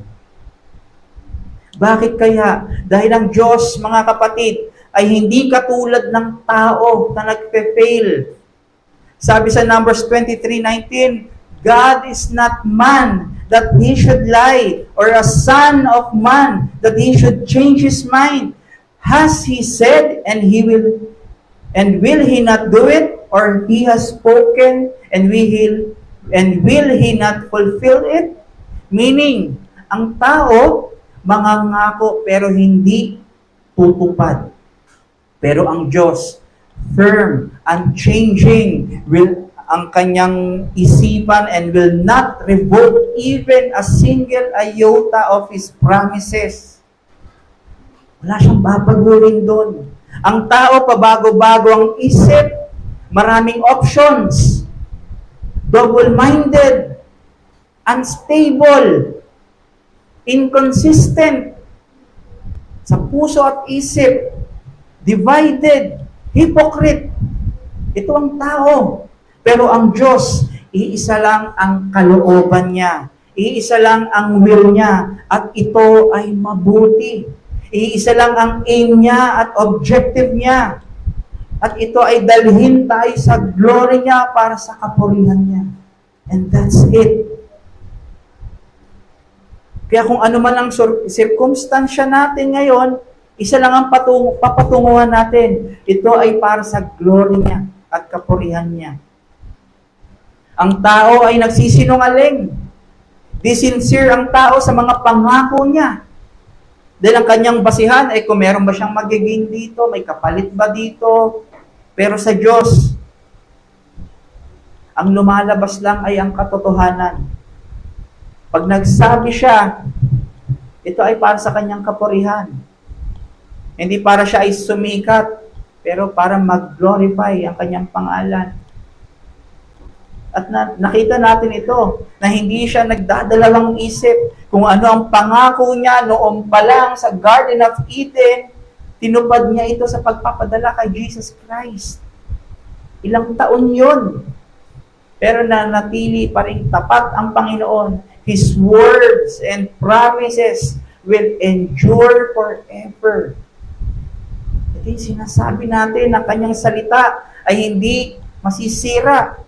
Bakit kaya? Dahil ang Diyos, mga kapatid, ay hindi katulad ng tao na nagpe-fail. Sabi sa Numbers 23:19, God is not man that He should lie, or a son of man that He should change His mind. Has He said, and will He not do it? Or He has spoken, and will He not fulfill it? Meaning, ang tao, mangangako pero hindi tutupad. Pero ang Diyos, firm, unchanging, ang kanyang isipan and will not revoke even a single iota of His promises. Wala siyang babaguhin doon. Ang tao, pabago-bago ang isip, maraming options, double-minded, unstable, inconsistent, sa puso at isip, divided, hypocrite. Ito ang tao. Pero ang Diyos, iisa lang ang kalooban niya. Iisa lang ang will niya at ito ay mabuti. Iisa lang ang aim niya at objective niya. At ito ay dalhin tayo sa glory niya para sa kapurihan niya. And that's it. Kaya kung ano man ang circumstansya natin ngayon, isa lang ang papatunguhan natin. Ito ay para sa glory niya at kapurihan niya. Ang tao ay nagsisinungaling. Di sincere ang tao sa mga pangako niya. Dahil ang kanyang basihan ay kung meron ba siyang magiging dito, may kapalit ba dito. Pero sa Diyos, ang lumalabas lang ay ang katotohanan. Pag nagsabi siya, ito ay para sa kanyang kapurihan. Hindi para siya ay sumikat, pero para mag-glorify ang kanyang pangalan. At nakita natin ito, na hindi siya nagdadalawang isip kung ano ang pangako niya noong pa lang sa Garden of Eden, tinupad niya ito sa pagpapadala kay Jesus Christ. Ilang taon yun. Pero nanatili pa rin tapat ang Panginoon. His words and promises will endure forever. Ito yung sinasabi natin, ang kanyang salita ay hindi masisira.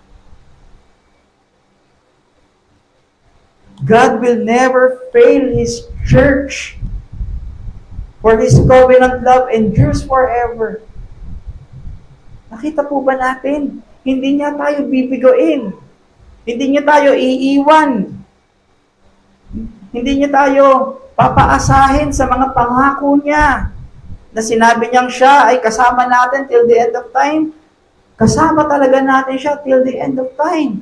God will never fail His church, for His covenant love endures forever. Nakita po ba natin? Hindi niya tayo bibigoin. Hindi niya tayo iiwan. Hindi niya tayo papaasahin sa mga pangako niya. Na sinabi niyang siya ay kasama natin till the end of time. Kasama talaga natin siya till the end of time.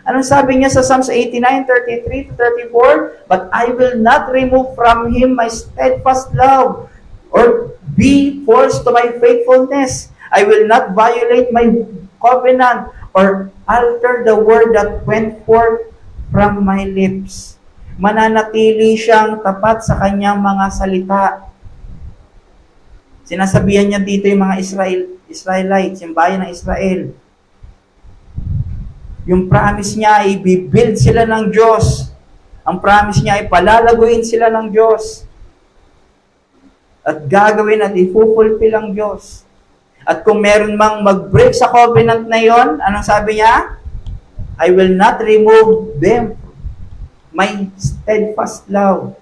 Anong sabi niya sa Psalms 89:33-34? But I will not remove from him my steadfast love or be forced to my faithfulness. I will not violate my covenant or alter the word that went forth from my lips. Mananatili siyang tapat sa kanyang mga salita. Sinasabihan niya dito yung mga Israelites, yung bayan ng Israel. Yung promise niya ay i-build sila ng Diyos. Ang promise niya ay palalaguin sila ng Diyos. At gagawin at i-fulfill ang Diyos. At kung meron mang mag-break sa covenant na yon, anong sabi niya? I will not remove them. My steadfast love.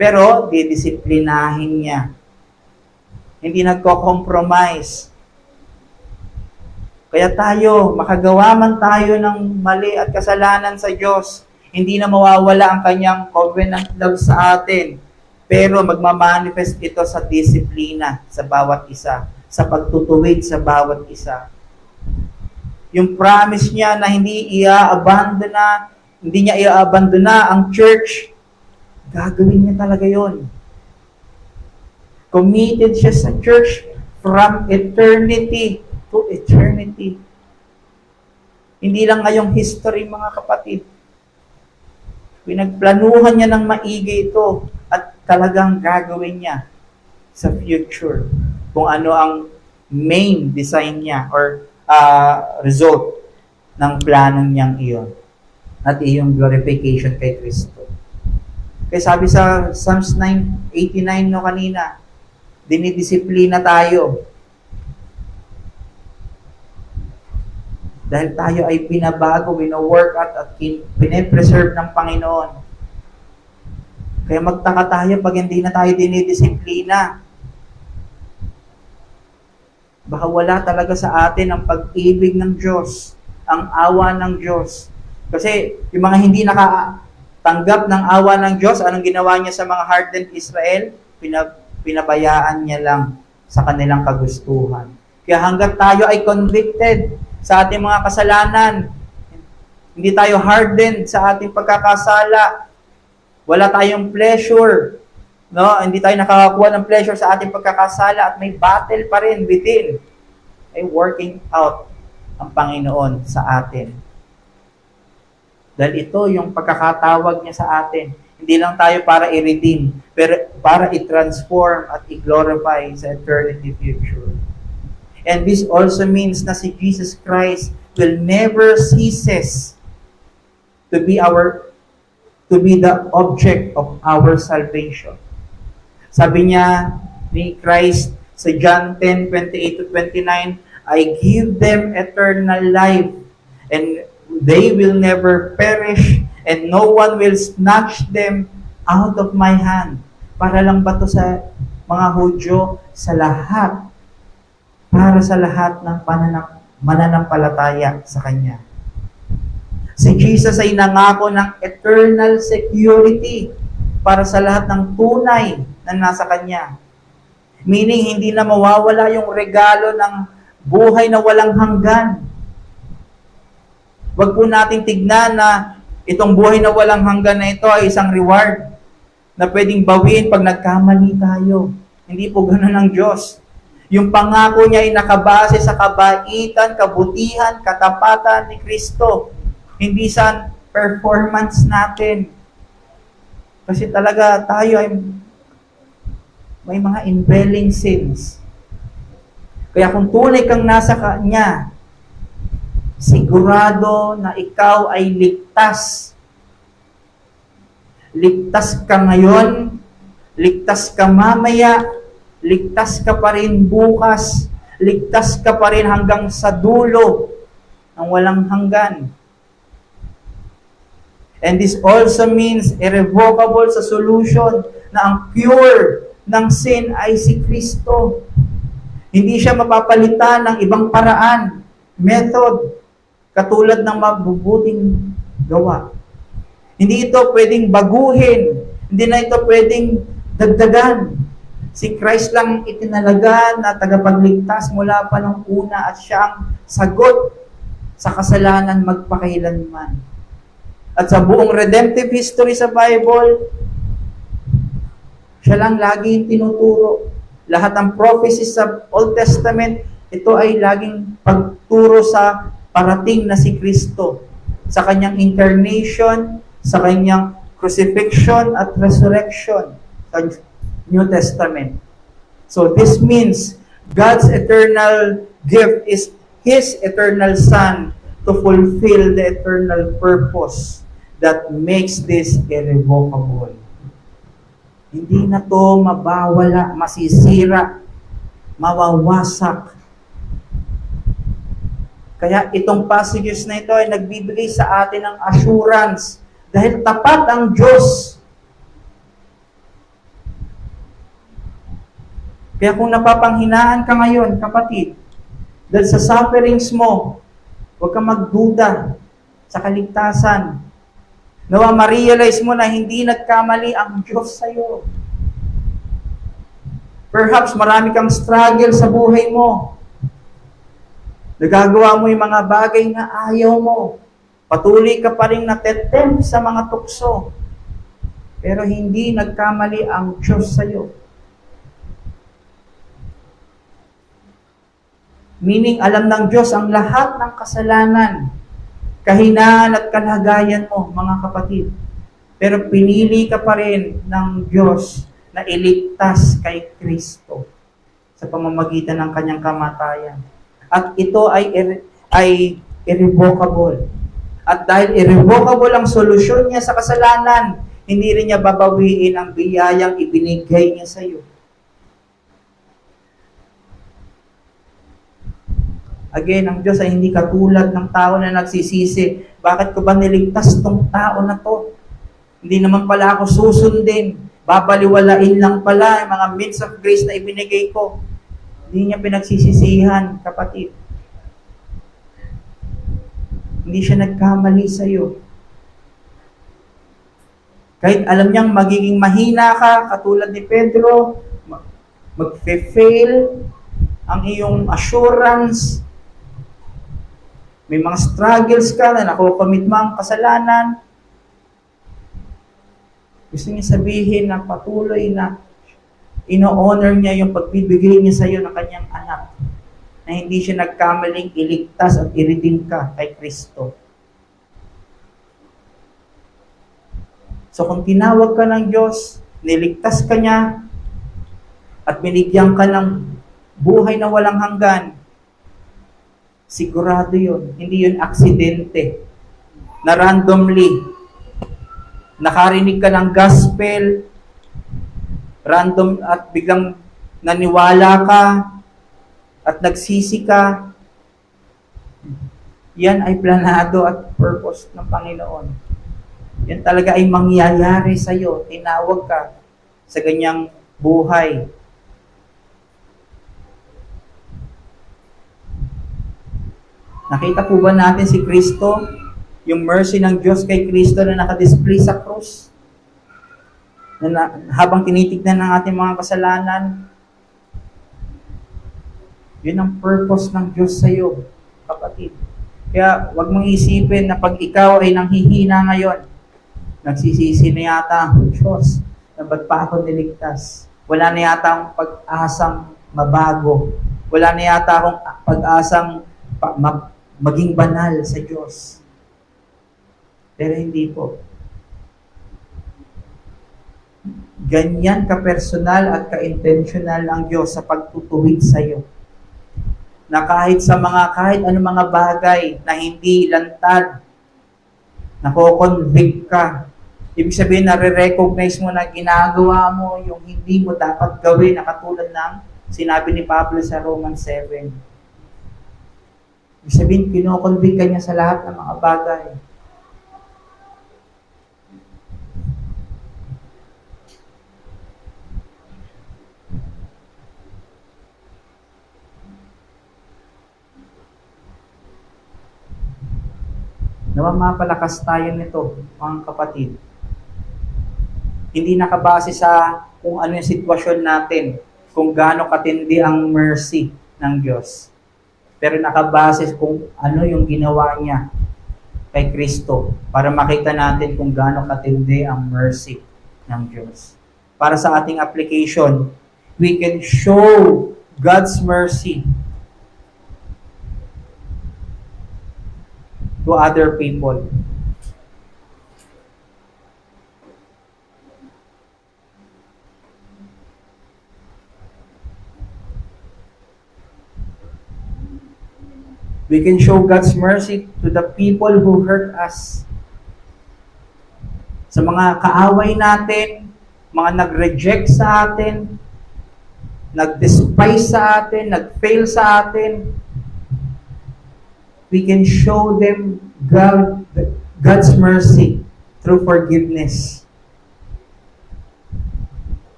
Pero, didisiplinahin niya. Hindi nagko-compromise. Kaya tayo, makagawa man tayo ng mali at kasalanan sa Diyos, hindi na mawawala ang kanyang covenant love sa atin. Pero magmamanifest ito sa disiplina sa bawat isa, sa pagtutuwid sa bawat isa. Yung promise niya na hindi niya i-abandona ang church, gagawin niya talaga yon. Committed siya sa church from eternity to eternity. Hindi lang ngayong history, mga kapatid. Pinagplanuhan niya ng maigi ito at talagang gagawin niya sa future kung ano ang main design niya or result ng planong niyang iyon at iyong glorification kay Kristo. Kaya sabi sa Psalms 89 no kanina, dinidisiplina tayo. Dahil tayo ay binabago, wino-work at pine-preserve ng Panginoon. Kaya magtaka tayo pag hindi na tayo dinidisiplina. Baka wala talaga sa atin ang pag-ibig ng Diyos, ang awa ng Diyos. Kasi yung mga hindi nakatanggap ng awa ng Diyos, anong ginawa niya sa mga hardened Israel? Pinabayaan niya lang sa kanilang kagustuhan. Kaya hanggat tayo ay convicted sa ating mga kasalanan, hindi tayo hardened sa ating pagkakasala, wala tayong pleasure, no? Hindi tayo nakakakuha ng pleasure sa ating pagkakasala at may battle pa rin within, ay working out ang Panginoon sa atin. Dahil ito yung pagkakatawag niya sa atin. Hindi lang tayo para i-redeem, pero para i-transform at i-glorify sa eternity future. And this also means na si Jesus Christ will never ceases to to be the object of our salvation. Sabi niya ni Christ sa John 10:28 to 29, I give them eternal life, and they will never perish, and no one will snatch them out of my hand. Para lang ba to sa mga Hudyo? Sa lahat. Para sa lahat ng mananampalataya sa Kanya. Si Jesus ay nangako ng eternal security para sa lahat ng tunay na nasa Kanya. Meaning, hindi na mawawala yung regalo ng buhay na walang hanggan. Huwag po natin tignan na itong buhay na walang hanggan na ito ay isang reward na pwedeng bawiin pag nagkamali tayo. Hindi po ganun ang Diyos. Yung pangako niya ay nakabase sa kabaitan, kabutihan, katapatan ni Kristo. Hindi sa performance natin. Kasi talaga tayo ay may mga indwelling sins. Kaya kung tunay kang nasa Kanya, sigurado na ikaw ay ligtas. Ligtas ka ngayon, ligtas ka mamaya, ligtas ka pa rin bukas, ligtas ka pa rin hanggang sa dulo ng walang hanggan. And this also means irrevocable sa solution na ang cure ng sin ay si Kristo. Hindi siya mapapalitan ng ibang paraan, method, katulad ng mabubuting gawa. Hindi ito pwedeng baguhin. Hindi na ito pwedeng dagdagan. Si Christ lang itinalaga na tagapagligtas mula pa ng una at siya ang sagot sa kasalanan magpakailanman. At sa buong redemptive history sa Bible, siya lang lagi yung tinuturo. Lahat ng prophecies sa Old Testament, ito ay laging pagturo sa parating na si Kristo. Sa kanyang incarnation, sa kanyang crucifixion at resurrection sa New Testament. So this means God's eternal gift is His eternal Son to fulfill the eternal purpose that makes this irrevocable. Hindi na to mabawala, masisira, mawawasak. Kaya itong passages na ito ay nagbibigay sa atin ng assurance dahil tapat ang Diyos. Kaya kung napapanghinaan ka ngayon, kapatid, dahil sa sufferings mo, huwag kang magduda sa kaligtasan. Nawa ma-realize mo na hindi nagkamali ang Diyos sa iyo. Perhaps marami kang struggle sa buhay mo. Nagagawa mo yung mga bagay na ayaw mo. Patuloy ka pa rin natetempt sa mga tukso. Pero hindi nagkamali ang Diyos sa iyo. Meaning, alam ng Diyos ang lahat ng kasalanan, kahinaan at kalagayan mo, mga kapatid. Pero pinili ka pa rin ng Diyos na iligtas kay Kristo sa pamamagitan ng kanyang kamatayan. At ito ay irrevocable. At dahil irrevocable ang solusyon niya sa kasalanan, hindi rin niya babawiin ang biyayang ibinigay niya sa iyo. Again, ang Diyos ay hindi katulad ng tao na nagsisisi. Bakit ko ba niligtas tong tao na to? Hindi naman pala ako susundin. Babaliwalain lang pala yung mga means of grace na ibinigay ko. Hindi niya pinagsisisihan, kapatid. Hindi siya nagkamali sa iyo. Kahit alam niyang magiging mahina ka, katulad ni Pedro, mag-fail ang iyong assurance, may mga struggles ka na nakukomit mo ang kasalanan. Gusto niya sabihin na patuloy na ino-honor niya yung pagbibigay niya sa iyo ng kanyang anak. Na hindi siya nagkamaling iligtas at i-redeem ka kay Kristo. So kung tinawag ka ng Diyos, niligtas ka niya, at binigyan ka ng buhay na walang hanggan, sigurado yun. Hindi yun aksidente na randomly nakarinig ka ng gospel, random at biglang naniwala ka at nagsisi ka, yan ay planado at purpose ng Panginoon. Yan talaga ay mangyayari sa iyo. Tinawag ka sa ganyang buhay. Nakita po ba natin si Kristo? Yung mercy ng Diyos kay Kristo na nakadisplay sa krus? Habang tinitignan ng ating mga kasalanan, yun ang purpose ng Diyos sa iyo, kapatid. Kaya wag mong isipin na pag ikaw ay nanghihina ngayon, nagsisisi na yata ang Diyos na ba't pa ako niligtas? Wala na yata akong pag-asang mabago. Wala na yata akong pag-asang maging banal sa Diyos. Pero hindi po. Ganyan ka-personal at ka-intentional ang Diyos sa pagtutuwid sa iyo. Na kahit anong mga bagay na hindi lantad, nako-convict ka. Ibig sabihin, nare-recognize mo na ginagawa mo yung hindi mo dapat gawin na katulad ng sinabi ni Pablo sa Romans 7. Ibig sabihin, kino-convict ka niya sa lahat ng mga bagay. Nawa mapalakas tayo nito, mga kapatid. Hindi nakabase sa kung ano yung sitwasyon natin, kung gaano katindi ang mercy ng Diyos. Pero nakabase kung ano yung ginawa niya kay Kristo para makita natin kung gaano katindi ang mercy ng Diyos. Para sa ating application, we can show God's mercy to other people. We can show God's mercy to the people who hurt us. Sa mga kaaway natin, mga nag-reject sa atin, nag-despise sa atin, nag-fail sa atin, we can show them God's mercy through forgiveness.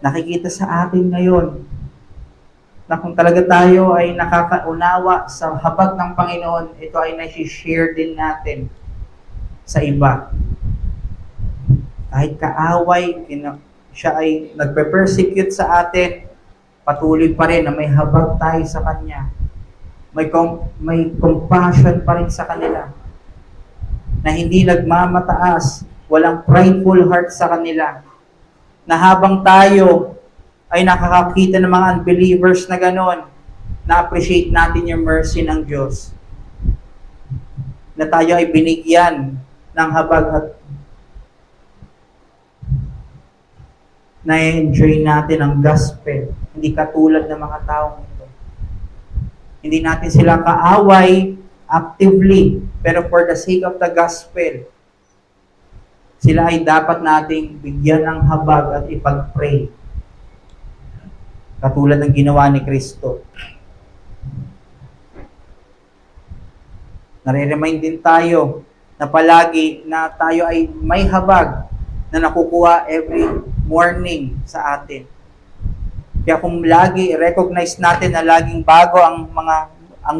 Nakikita sa atin ngayon na kung talaga tayo ay nakakaunawa sa habag ng Panginoon, ito ay nasi-share din natin sa iba. Kahit kaaway, siya ay nagpe-persecute sa atin, patuloy pa rin na may habag tayo sa Kanya. May compassion pa rin sa kanila. Na hindi nagmamataas, walang prideful heart sa kanila. Na habang tayo ay nakakakita ng mga unbelievers na ganon, na-appreciate natin yung mercy ng Diyos. Na tayo ay binigyan ng habag at na-enjoy natin ang gospel. Hindi katulad ng mga taong ito. Hindi natin sila kaaway actively, pero for the sake of the gospel, sila ay dapat nating bigyan ng habag at ipag-pray. Katulad ng ginawa ni Kristo. Nare-remind din tayo na palagi na tayo ay may habag na nakukuha every morning sa atin. Kaya kung lagi recognize natin na laging bago ang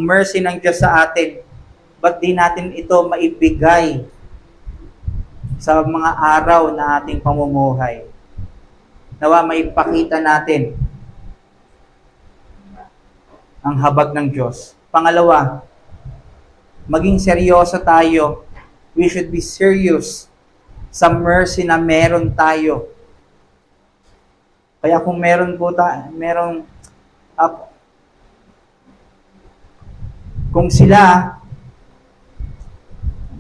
mercy ng Diyos sa atin, ba't di natin ito maibigay sa mga araw na ating pamumuhay? Nawa maipakita natin ang habag ng Diyos. Pangalawa, maging seryoso tayo. We should be serious sa mercy na meron tayo. Kaya kung meron kung sila,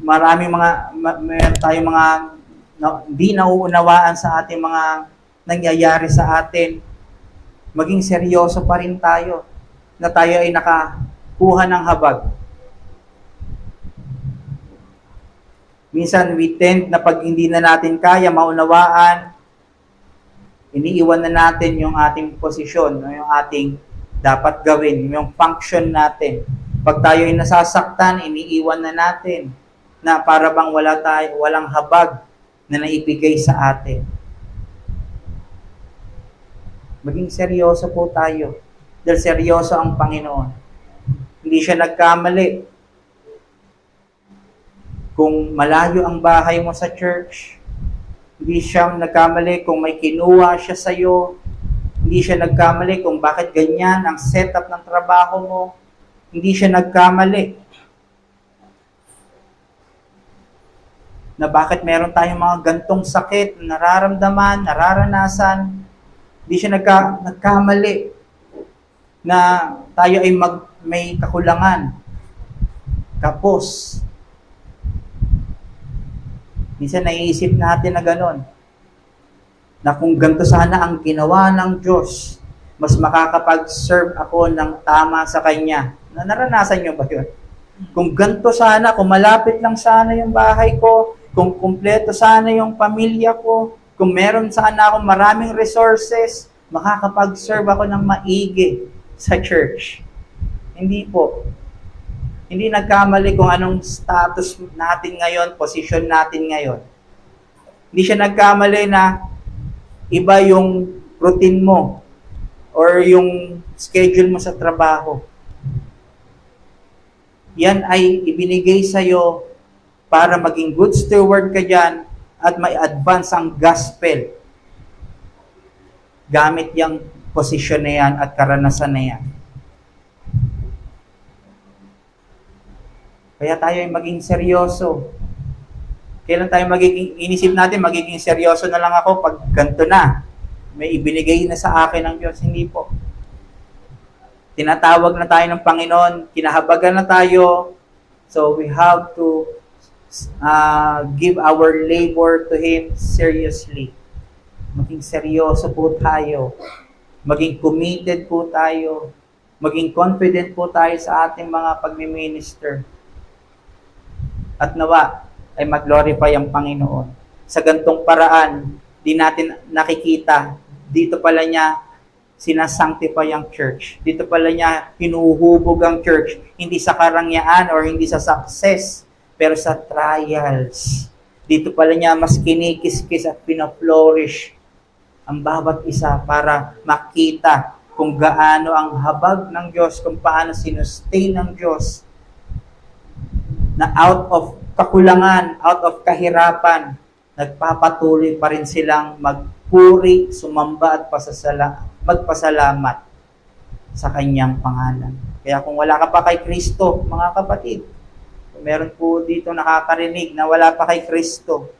meron tayong mga hindi nauunawaan sa ating mga nangyayari sa atin, maging seryoso pa rin tayo na tayo ay nakakuha ng habag. Minsan, we tend na pag hindi na natin kaya maunawaan, iniiwan na natin yung ating posisyon, yung ating dapat gawin, yung function natin. Pag tayo ay nasasaktan, iniiwan na natin na para bang walang habag na naibigay sa atin. Maging seryoso po tayo. Dahil seryoso ang Panginoon. Hindi siya nagkamali. Kung malayo ang bahay mo sa church, hindi siya nagkamali kung may kinuha siya sa'yo. Hindi siya nagkamali kung bakit ganyan ang setup ng trabaho mo. Hindi siya nagkamali na bakit meron tayong mga gantong sakit na nararamdaman, nararanasan. Hindi siya nagkamali na tayo ay may kakulangan, kapos. Minsan naiisip natin na gano'n, na kung ganito sana ang ginawa ng Diyos, mas makakapag-serve ako ng tama sa Kanya. Naranasan niyo ba yun? Kung ganito sana, kung malapit lang sana yung bahay ko, kung kumpleto sana yung pamilya ko, kung meron sana akong maraming resources, makakapag-serve ako ng maigi sa church. Hindi po. Hindi nagkamali kung anong status natin ngayon, posisyon natin ngayon. Hindi siya nagkamali na iba yung routine mo or yung schedule mo sa trabaho. Yan ay ibinigay sa'yo para maging good steward ka dyan at may advance ang gospel gamit yung posisyon na yan at karanasan na yan. Kaya tayo ay maging seryoso. Kailan tayo inisip natin, magiging seryoso na lang ako pag ganito na. May ibinigay na sa akin ng Diyos. Hindi po. Tinatawag na tayo ng Panginoon, kinahabagan na tayo. So we have to give our labor to Him seriously. Maging seryoso po tayo. Maging committed po tayo. Maging confident po tayo sa ating mga pagmi-minister. At nawa ay mag-glorify ang Panginoon. Sa gantong paraan, di natin nakikita, dito pala niya sinasanctify ang church. Dito pala niya hinuhubog ang church. Hindi sa karangyaan or hindi sa success, pero sa trials. Dito pala niya mas kinikis-kis at pinaflourish ang bawat isa para makita kung gaano ang habag ng Diyos, kung paano sinustain ng Diyos na out of kakulangan, out of kahirapan, nagpapatuloy pa rin silang magpuri, sumamba at magpasalamat sa Kanyang pangalan. Kaya kung wala ka pa kay Kristo, mga kapatid, meron po dito nakakarinig na wala pa kay Kristo,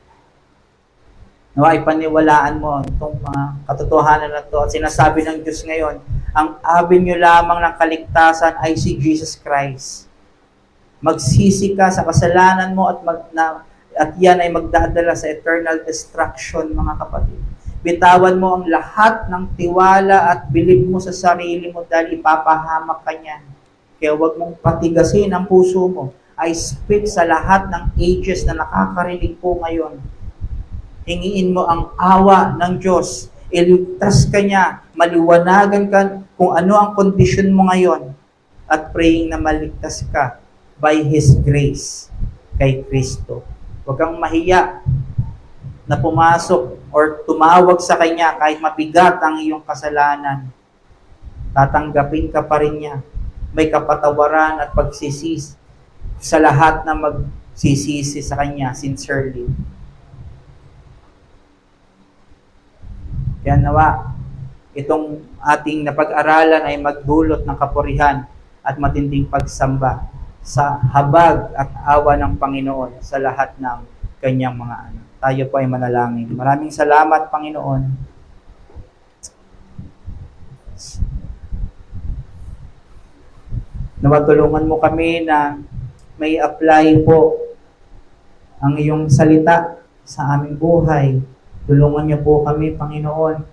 nawa ipaniwalaan mo itong mga katotohanan na ito. At sinasabi ng Diyos ngayon, ang avenue lamang ng kaligtasan ay si Jesus Christ. Magsisi ka sa kasalanan mo at yan ay magdadala sa eternal destruction, mga kapatid. Bitawan mo ang lahat ng tiwala at bilib mo sa sarili mo dahil ipapahamak ka niyan. Kaya huwag mong patigasin ang puso mo. I speak sa lahat ng ages na nakakarinig po ngayon. Hingiin mo ang awa ng Diyos. Iligtas ka niya. Maliwanagan ka kung ano ang kondisyon mo ngayon. At praying na maligtas ka by His grace kay Kristo. Huwag kang mahiya na pumasok or tumawag sa Kanya kahit mabigat ang iyong kasalanan. Tatanggapin ka pa rin niya. May kapatawaran at pagsisisi sa lahat na magsisisi sa Kanya sincerely. Kaya nawa, itong ating napag-aralan ay magdulot ng kapurihan at matinding pagsamba sa habag at awa ng Panginoon sa lahat ng Kanyang mga anak. Tayo po ay manalangin. Maraming salamat, Panginoon. Nawa, tulungan mo kami na may apply po ang iyong salita sa aming buhay. Tulungan niyo po kami, Panginoon,